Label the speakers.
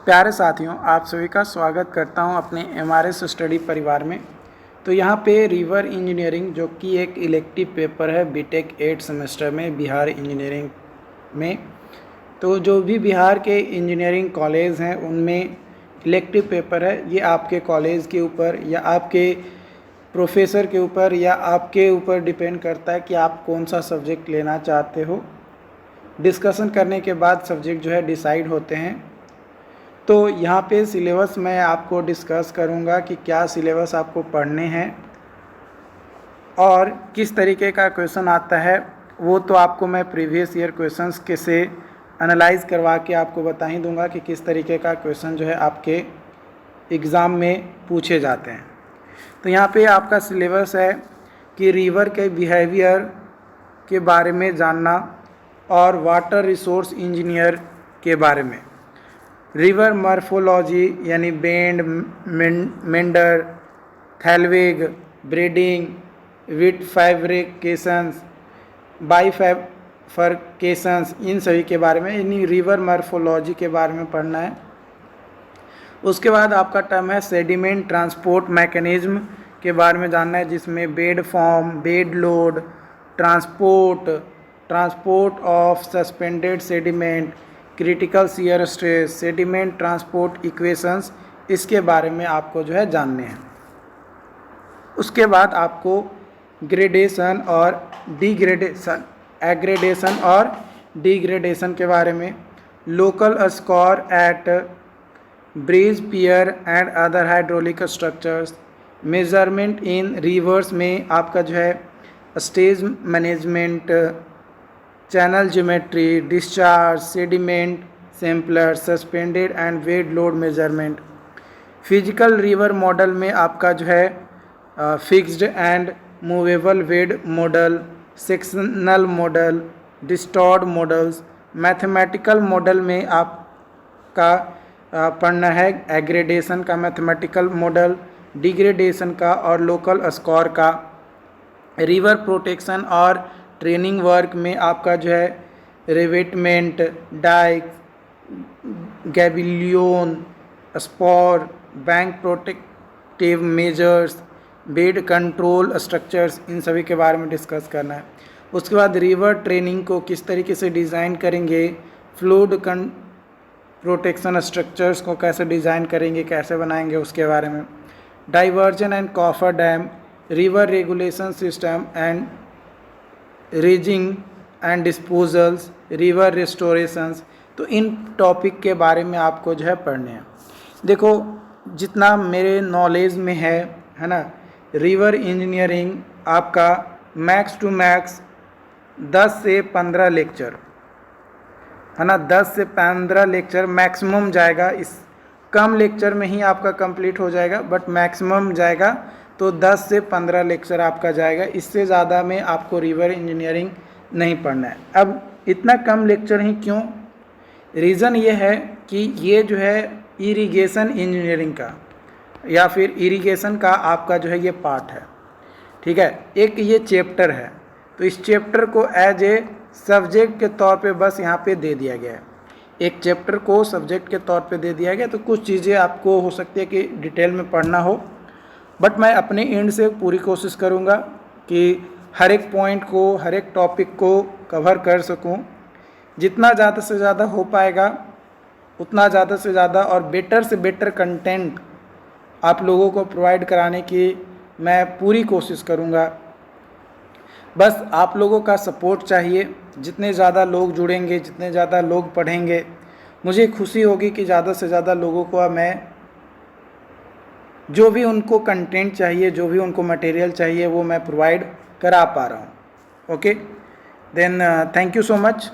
Speaker 1: प्यारे साथियों, आप सभी का स्वागत करता हूं अपने एमआरएस स्टडी परिवार में। तो यहां पे रिवर इंजीनियरिंग जो कि एक इलेक्टिव पेपर है बीटेक 8 सेमेस्टर में बिहार इंजीनियरिंग में। तो जो भी बिहार के इंजीनियरिंग कॉलेज हैं उनमें इलेक्टिव पेपर है। ये आपके कॉलेज के ऊपर या आपके प्रोफेसर के ऊपर या आपके ऊपर डिपेंड करता है कि आप कौन सा सब्जेक्ट लेना चाहते हो। डिस्कशन करने के बाद सब्जेक्ट जो है डिसाइड होते हैं। तो यहाँ पे सिलेबस मैं आपको डिस्कस करूँगा कि क्या सिलेबस आपको पढ़ने हैं और किस तरीके का क्वेश्चन आता है। वो तो आपको मैं प्रीवियस ईयर क्वेश्चंस के से एनालाइज करवा के आपको बता ही दूंगा कि किस तरीके का क्वेश्चन जो है आपके एग्ज़ाम में पूछे जाते हैं। तो यहाँ पे आपका सिलेबस है कि रिवर के बिहेवियर के बारे में जानना और वाटर रिसोर्स इंजीनियर के बारे में, रिवर मॉर्फोलॉजी यानी बेंड, मेंडर, थैलवेग, ब्रीडिंग, विट फैब्रिकेशंस, बाइफरकेशंस, इन सभी के बारे में, यानी रिवर मॉर्फोलॉजी के बारे में पढ़ना है। उसके बाद आपका टर्म है सेडिमेंट ट्रांसपोर्ट मैकेनिज्म के बारे में जानना है, जिसमें bed form, bed load, transport of suspended sediment, critical shear stress, sediment transport equations, इसके बारे में आपको जो है जानने हैं। उसके बाद आपको ग्रेडेशन और डिग्रेडेशन, एग्रेडेशन और डिग्रेडेशन के बारे में, local scour at bridge, pier and other hydraulic structures, measurement in rivers में आपका जो है stage management, channel geometry, discharge, sediment sampler, suspended and bed load measurement, physical river model में आपका जो है fixed and movable bed model, sectional model, distort models, mathematical model में आपका पढ़ना है एग्रेडेशन का मैथमेटिकल मॉडल, डिग्रेडेशन का और लोकल स्कोर का, रिवर प्रोटेक्शन और ट्रेनिंग वर्क में आपका जो है revetment, dike, gabion, spur, bank protective measures, bed control structures, इन सभी के बारे में डिस्कस करना है। उसके बाद रिवर ट्रेनिंग को किस तरीके से डिज़ाइन करेंगे, फ्लूड प्रोटेक्शन स्ट्रक्चर्स को कैसे डिज़ाइन करेंगे, कैसे बनाएंगे, उसके बारे में, diversion and coffer dam, river regulation system and dredging and disposals, river restorations. तो इन टॉपिक के बारे में आपको जो है पढ़ने हैं। देखो, जितना मेरे नॉलेज में है ना, रिवर इंजीनियरिंग आपका मैक्स टू मैक्स 10 से 15 लेक्चर है ना, 10 से 15 लेक्चर मैक्सिमम जाएगा। इस कम लेक्चर में ही आपका कंप्लीट हो जाएगा, बट मैक्सिमम जाएगा तो 10 से 15 लेक्चर आपका जाएगा। इससे ज़्यादा में आपको रिवर इंजीनियरिंग नहीं पढ़ना है। अब इतना कम लेक्चर ही क्यों? रीज़न ये है कि ये जो है इरिगेशन इंजीनियरिंग का या फिर इरिगेशन का आपका जो है ये पार्ट है, ठीक है। एक ये चैप्टर है, तो इस चैप्टर को एज ए सब्जेक्ट के तौर पे बस यहाँ पे दे दिया गया है। एक चैप्टर को सब्जेक्ट के तौर पे दे दिया गया, तो कुछ चीज़ें आपको हो सकती है कि डिटेल में पढ़ना हो, बट मैं अपने एंड से पूरी कोशिश करूँगा कि हर एक पॉइंट को, हर एक टॉपिक को कवर कर सकूँ। जितना ज़्यादा से ज़्यादा हो पाएगा उतना ज़्यादा से ज़्यादा और बेटर से बेटर कंटेंट आप लोगों को प्रोवाइड कराने की मैं पूरी कोशिश करूँगा। बस आप लोगों का सपोर्ट चाहिए। जितने ज़्यादा लोग जुड़ेंगे, जितने ज़्यादा लोग पढ़ेंगे, मुझे खुशी होगी कि ज़्यादा से ज़्यादा लोगों को मैं जो भी उनको कंटेंट चाहिए, जो भी उनको मटेरियल चाहिए, वो मैं प्रोवाइड करा पा रहा हूँ। Okay, then thank you so much.